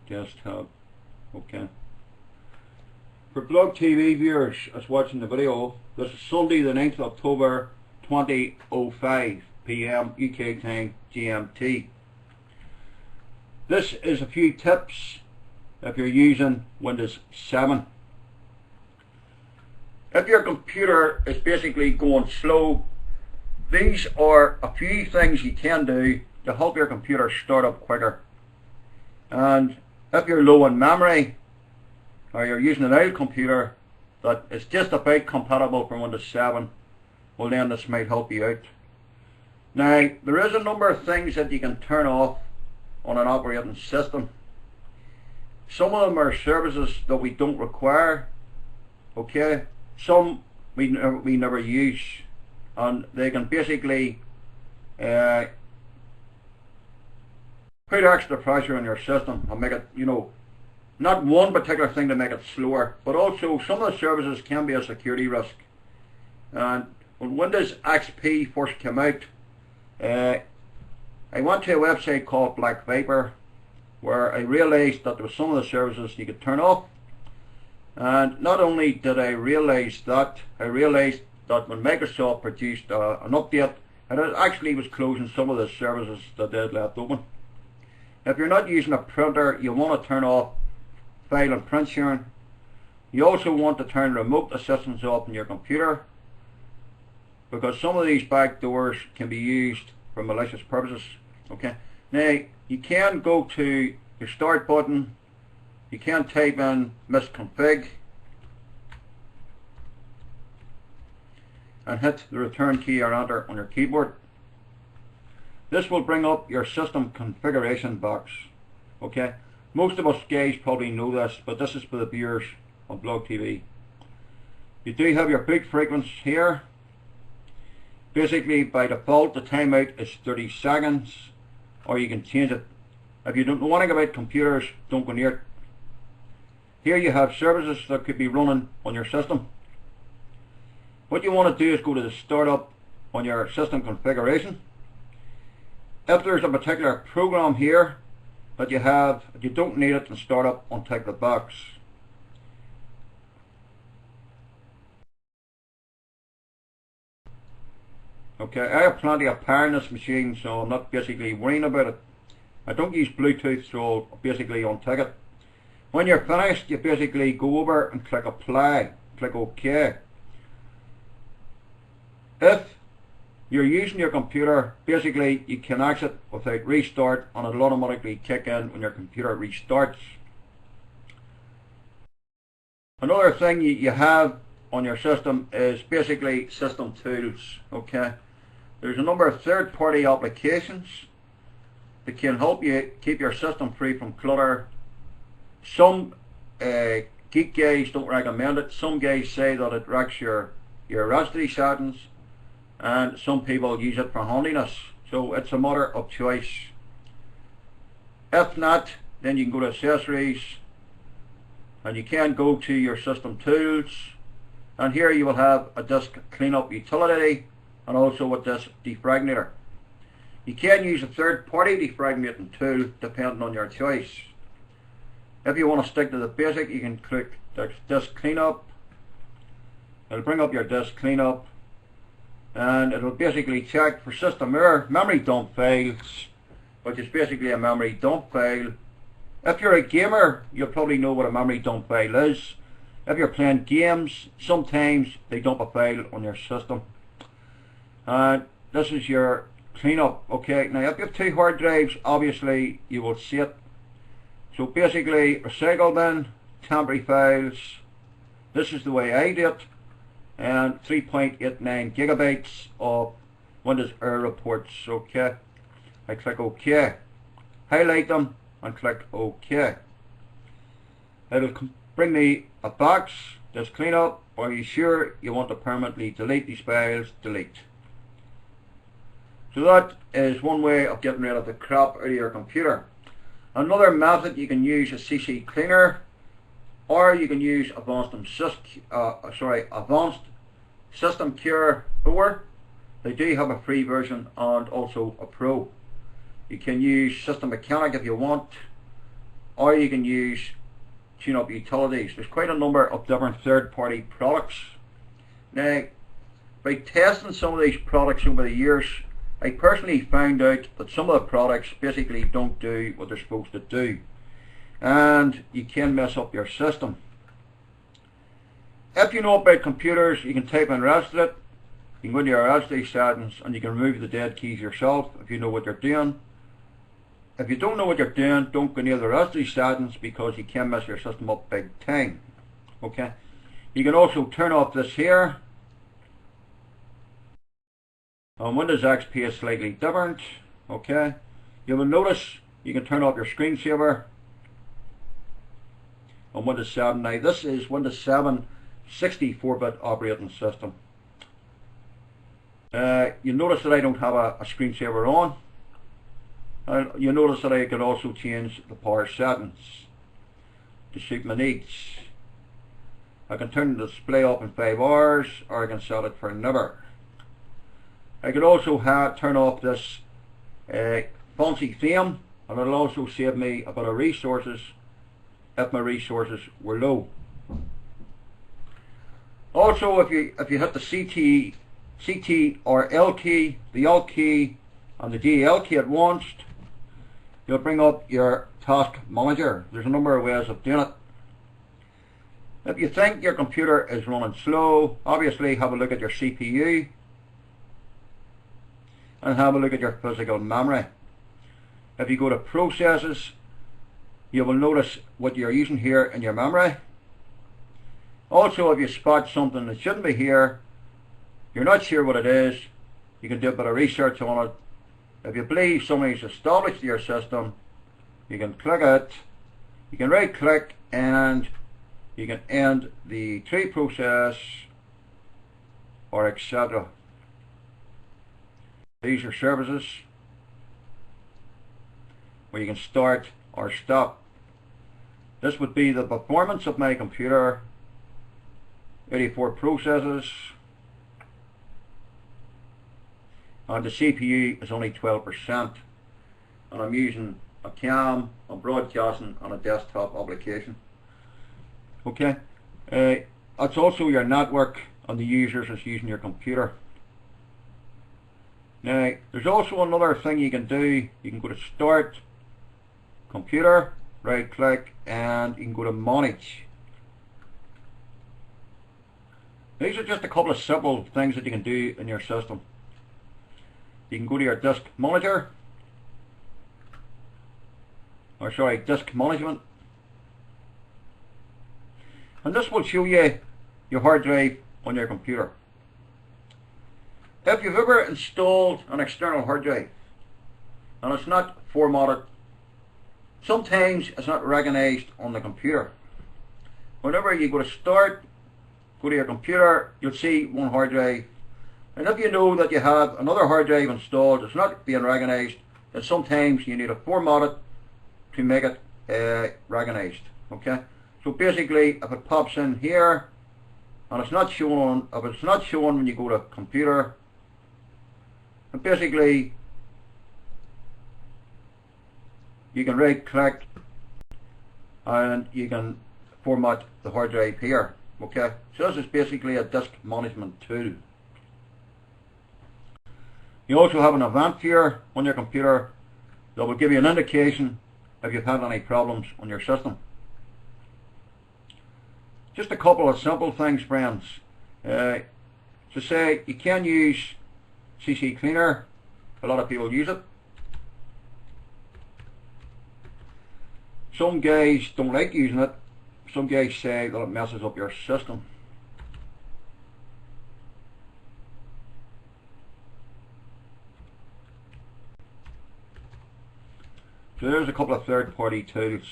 desktop. Okay. For Blog TV viewers that's watching the video, this is Sunday the 9th of October 20:05 PM UK time GMT. This is a few tips if you're using Windows 7. If your computer is basically going slow, these are a few things you can do to help your computer start up quicker. And if you're low in memory, or you're using an old computer that is just about compatible for Windows 7, well then this might help you out. Now, there is a number of things that you can turn off on an operating system. Some of them are services that we don't require, okay? Some we never use, and they can basically put extra pressure on your system and make it, not one particular thing to make it slower, but also some of the services can be a security risk. And when Windows XP first came out, I went to a website called Black Viper, where I realized that there were some of the services you could turn off. And not only did I realize that, I realized that when Microsoft produced an update, it actually was closing some of the services that they had left open. If you're not using a printer, you want to turn off file and print sharing. You also want to turn remote assistance off on your computer, because some of these backdoors can be used for malicious purposes. Okay. Now, you can go to your start button, you can type in misconfig and hit the return key or enter on your keyboard. This will bring up your system configuration box. Okay. Most of us guys probably know this, but this is for the viewers on Blog TV. You do have your boot frequency here. Basically, by default, the timeout is 30 seconds, or you can change it. If you don't know anything about computers, don't go near it. Here you have services that could be running on your system. What you want to do is go to the startup on your system configuration. If there's a particular program here that you have, if you don't need it, then startup, untick the box. Okay, I have plenty of power in this machine, so I'm not basically worrying about it. I don't use Bluetooth, so I'll basically untick it. When you're finished, you basically go over and click apply, click OK. If you're using your computer, basically you can exit without restart, and it'll automatically kick in when your computer restarts. Another thing you have on your system is basically system tools. Okay, there's a number of third-party applications that can help you keep your system free from clutter. Some geek guys don't recommend it. Some guys say that it wrecks your registry settings, and some people use it for handiness. So it's a matter of choice. If not, then you can go to accessories, and you can go to your system tools, and here you will have a disk cleanup utility and also a disk defragmenter. You can use a third-party defragmenting tool depending on your choice. If you want to stick to the basic, you can click disk cleanup. It'll bring up your disk cleanup, and it'll basically check for system error, memory dump files, which is basically a memory dump file. If you're a gamer, you'll probably know what a memory dump file is. If you're playing games, sometimes they dump a file on your system. And this is your cleanup. Okay, now if you have 2 hard drives, obviously you will see it. So basically, recycle bin, temporary files, this is the way I do it, and 3.89 gigabytes of Windows error reports. Okay, I click OK, highlight them and click OK. It'll bring me a box, this cleanup. Are you sure you want to permanently delete these files? Delete. So that is one way of getting rid of the crap out of your computer. Another method you can use is CC Cleaner, or you can use Advanced System Cure 4. They do have a free version and also a pro. You can use System Mechanic if you want, or you can use TuneUp Utilities. There's quite a number of different third-party products. Now, by testing some of these products over the years, I personally found out that some of the products basically don't do what they're supposed to do, and you can mess up your system. If you know about computers, you can type in Registry. You can go to your Registry settings and you can remove the dead keys yourself if you know what you're doing. If you don't know what you're doing, don't go near the Registry settings because you can mess your system up big time. Okay. You can also turn off this here. On Windows XP is slightly different. Okay. You will notice you can turn off your screensaver on Windows 7. Now this is Windows 7 64-bit operating system. You notice that I don't have a screensaver on. You notice that I can also change the power settings to suit my needs. I can turn the display up in 5 hours, or I can set it for never. I could also turn off this fancy theme, and it'll also save me a bit of resources if my resources were low. Also, if you hit the CT or L key, the Alt key and the DL key at once, you'll bring up your task manager. There's a number of ways of doing it. If you think your computer is running slow, obviously have a look at your CPU and have a look at your physical memory. If you go to processes, you will notice what you're using here in your memory. Also, if you spot something that shouldn't be here, you're not sure what it is, you can do a bit of research on it. If you believe somebody's established your system, you can click it, you can right click and you can end the tree process or etc. These are services where you can start or stop. This would be the performance of my computer, 84 processes, and the CPU is only 12%, and I'm using a cam, I'm broadcasting on a desktop application. Okay, that's also your network and the users that's using your computer. Now there's also another thing you can do. You can go to Start, Computer, right click, and you can go to Manage. These are just a couple of simple things that you can do in your system. You can go to your disk manager, or sorry, disk management, and this will show you your hard drive on your computer. If you've ever installed an external hard drive and it's not formatted, sometimes it's not recognized on the computer. Whenever you go to Start, go to your computer, you'll see one hard drive. And if you know that you have another hard drive installed, it's not being recognized, then sometimes you need to format it to make it recognized. Okay. So basically, if it pops in here and it's not showing, if it's not showing when you go to computer, and basically you can right click and you can format the hard drive here. Okay. So this is basically a disk management tool. You also have an event here on your computer that will give you an indication if you've had any problems on your system. Just a couple of simple things, friends. To say you can use CC Cleaner. A lot of people use it. Some guys don't like using it. Some guys say that it messes up your system. So there's a couple of third-party tools.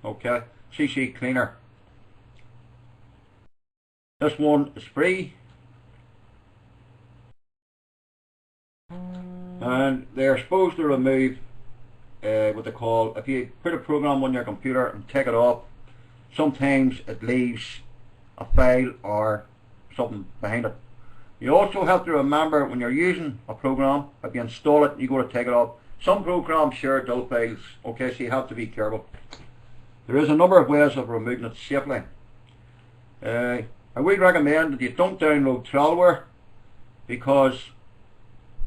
Okay, CC Cleaner. This one is free, and they're supposed to remove what they call, if you put a program on your computer and take it off, sometimes it leaves a file or something behind it. You also have to remember when you're using a program, if you install it, you go to take it off. Some programs share dull files, okay, so you have to be careful. There is a number of ways of removing it safely. I would recommend that you don't download Trellware, because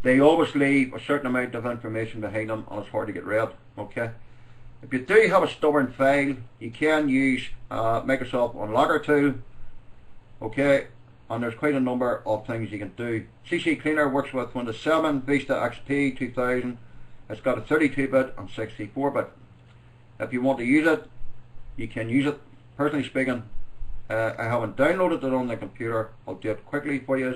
they always leave a certain amount of information behind them and it's hard to get rid. Okay. If you do have a stubborn file, you can use Microsoft Unlocker tool. Okay, and there's quite a number of things you can do. CC Cleaner works with Windows 7, Vista XP 2000. It's got a 32-bit and 64-bit. If you want to use it, you can use it. Personally speaking, I haven't downloaded it on the computer. I'll do it quickly for you.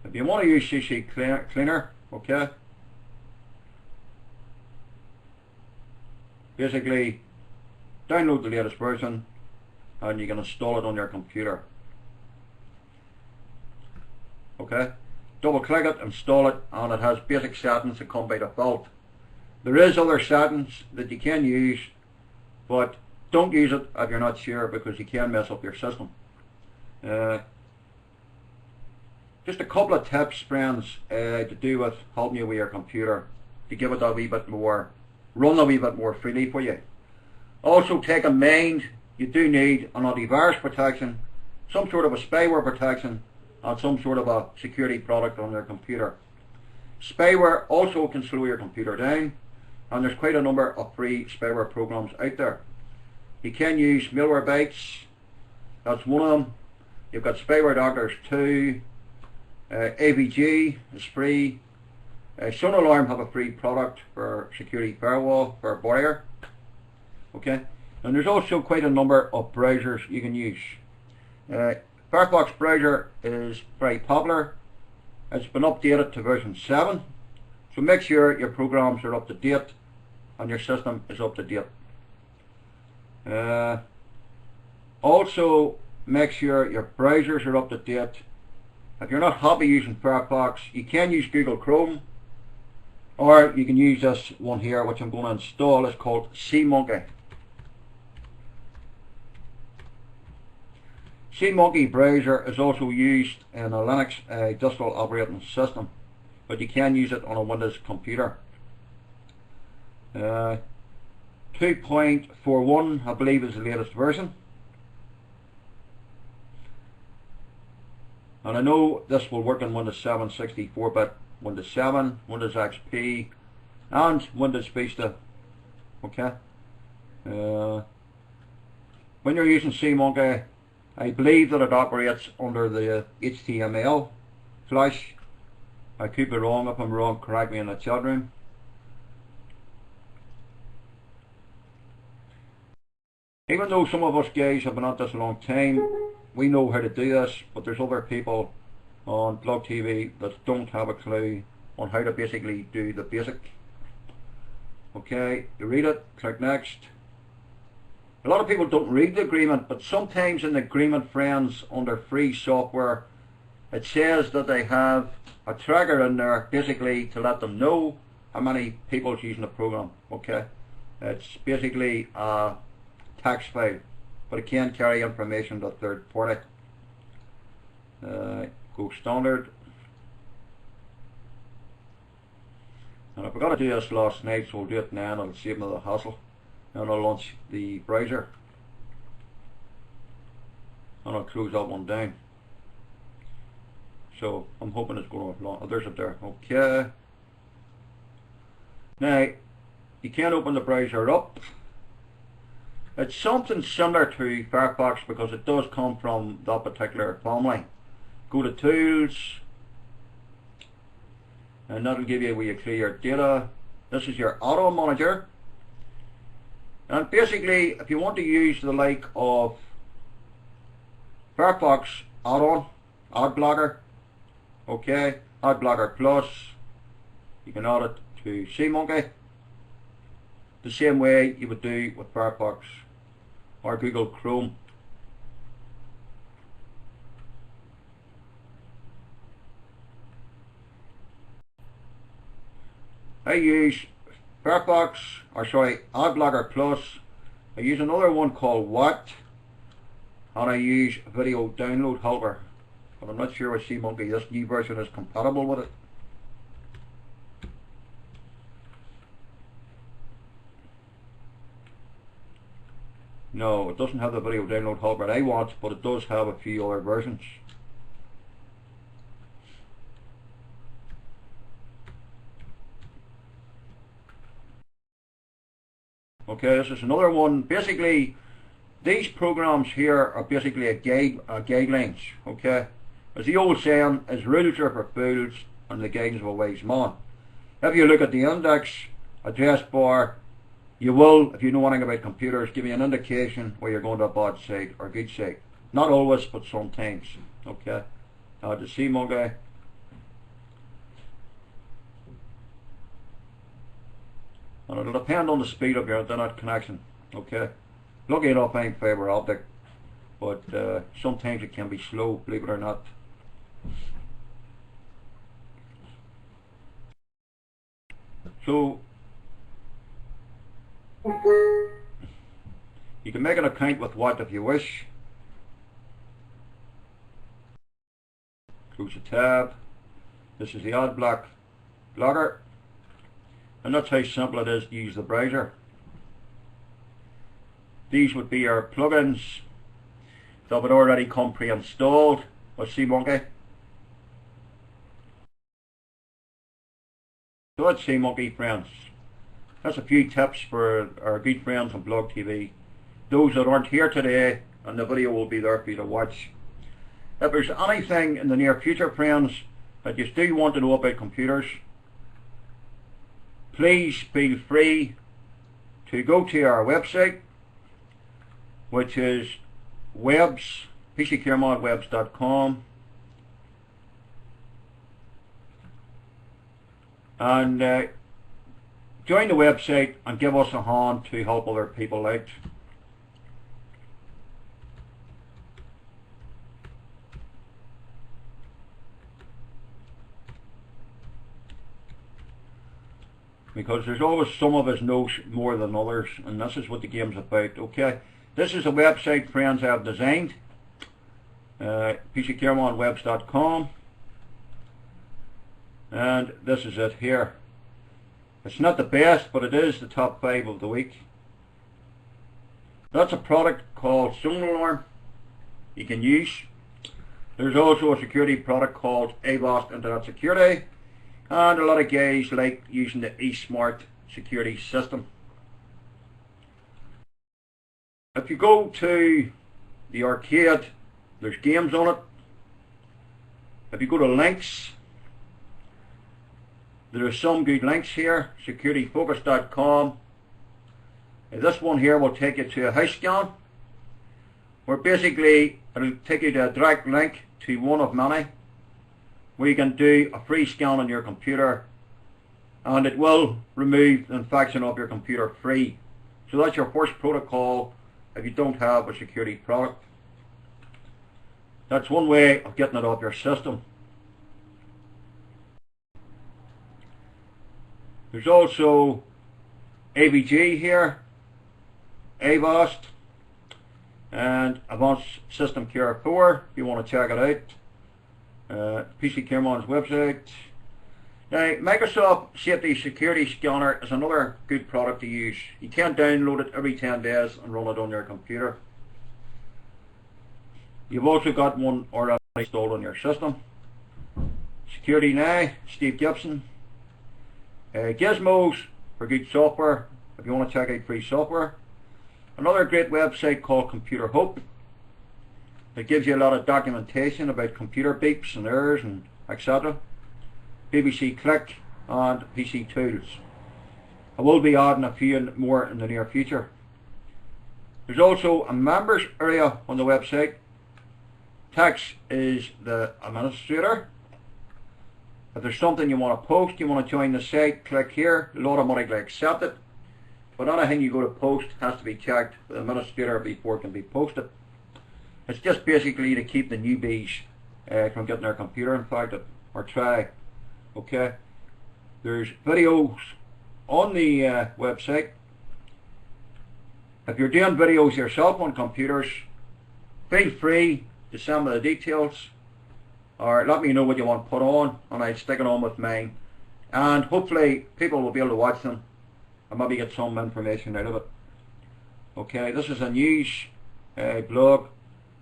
If you want to use CC Cleaner, okay, basically download the latest version and you can install it on your computer. Okay, double click it, install it, and it has basic settings that come by default. There is other settings that you can use, but don't use it if you're not sure, because you can mess up your system. Just a couple of tips, friends, to do with helping you with your computer, to give it a wee bit more, run a wee bit more freely for you. Also take in mind, you do need an antivirus protection, some sort of a spyware protection, and some sort of a security product on your computer. Spyware also can slow your computer down, and there's quite a number of free spyware programs out there. You can use Malwarebytes, that's one of them. You've got Spyware Doctors 2, AVG is free. SunAlarm have a free product for security firewall for Barrier. Okay, and there's also quite a number of browsers you can use. Firefox browser is very popular. It's been updated to version 7, so make sure your programs are up to date and your system is up to date. Also make sure your browsers are up to date. If you're not happy using Firefox, you can use Google Chrome, or you can use this one here, which I'm going to install. It's called SeaMonkey. SeaMonkey browser is also used in a Linux industrial operating system, but you can use it on a Windows computer. 2.41, I believe, is the latest version. And I know this will work on Windows 7 64-bit, Windows 7, Windows XP, and Windows Vista. Okay. When you're using SeaMonkey, I believe that it operates under the HTML flash. I could be wrong. If I'm wrong, correct me in the chat room. Even though some of us guys have been at this a long time, we know how to do this, but there's other people on Blog TV that don't have a clue on how to basically do the basic. Okay, you read it, click next. A lot of people don't read the agreement, but sometimes in the agreement, friends, under free software, it says that they have a tracker in there basically to let them know how many people is using the program. Okay, it's basically a text file, but it can carry information to third party. Go standard. And I forgot to do this last night, so I'll do it now and it'll save me the hassle. And I'll launch the browser. And I'll close that one down. So I'm hoping it's going to launch. Oh, there's it there. Okay. Now, you can open the browser up. It's something similar to Firefox because it does come from that particular family. Go to Tools, and that'll give you where you clear your data. This is your Auto Manager. And basically, if you want to use the like of Firefox add-on, AdBlocker, okay, AdBlocker Plus, you can add it to SeaMonkey the same way you would do with Firefox or Google Chrome. I use Firefox, or sorry, AdBlocker Plus. I use another one called Watt, and I use Video Download Helper, but I'm not sure with SeaMonkey this new version is compatible with it. No, it doesn't have the video download helper I want, but it does have a few other versions. Okay, this is another one. Basically, these programs here are basically guidelines. Okay, as the old saying is, rules are for fools and the guidance of a wise man. If you look at the index address bar, you will, if you know anything about computers, give you an indication where you're going to a bad site or good site. Not always, but sometimes. Okay, the CMonkey. And it'll depend on the speed of your internet connection. Okay, lucky enough I'm fibre optic, but sometimes it can be slow, believe it or not. So you can make an account with what if you wish. Close the tab. This is the ad block blocker, and that's how simple it is to use the browser. These would be our plugins that would already come pre-installed with CMonkey. So that's CMonkey, friends. That's a few tips for our good friends on Blog TV. Those that aren't here today, and the video will be there for you to watch. If there's anything in the near future, friends, that you still want to know about computers, please feel free to go to our website, which is PCCaremonWebs.com, and join the website and give us a hand to help other people out. Because there's always some of us know more than others, and this is what the game's about. Okay, this is a website, friends, I've designed, PCCaremonWebs.com, and this is it here. It's not the best, but it is the top 5 of the week. That's a product called SolarAlarm you can use. There's also a security product called Avast Internet Security, and a lot of guys like using the eSmart security system. If you go to the arcade, there's games on it. If you go to links, there are some good links here. securityfocus.com. This one here will take you to a house scan, where basically it'll take you to a direct link to one of many, where you can do a free scan on your computer, and it will remove the infection of your computer free. So that's your first protocol if you don't have a security product. That's one way of getting it off your system. There's also AVG here, Avast, and Advanced System Care 4 if you want to check it out. PC Caremon's website. Now, Microsoft Safety Security Scanner is another good product to use. You can download it every 10 days and run it on your computer. You've also got one already installed on your system. Security Now, Steve Gibson. Gizmos for good software if you want to check out free software. Another great website called Computer Hope. It gives you a lot of documentation about computer beeps and errors and etc. BBC Click and PC Tools. I will be adding a few more in the near future. There's also a members area on the website. Tex is the administrator. If there's something you want to post, you want to join the site, click here, it'll automatically accept it. But anything you go to post has to be checked with the administrator before it can be posted. It's just basically to keep the newbies from getting their computer infected or try. Okay, there's videos on the website. If you're doing videos yourself on computers, feel free to send me the details or let me know what you want put on, and I'll stick it on with mine, and hopefully people will be able to watch them and maybe get some information out of it. Okay, this is a news blog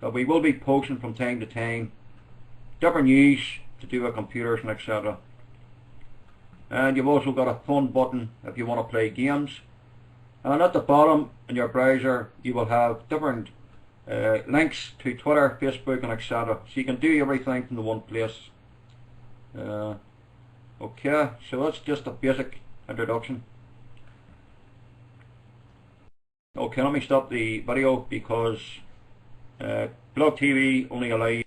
that we will be posting from time to time, different news to do with computers and etc. And you've also got a fun button if you want to play games. And at the bottom in your browser you will have different links to Twitter, Facebook and etc. So you can do everything from the one place. Okay, so that's just a basic introduction. Okay, let me stop the video because Blog TV only allows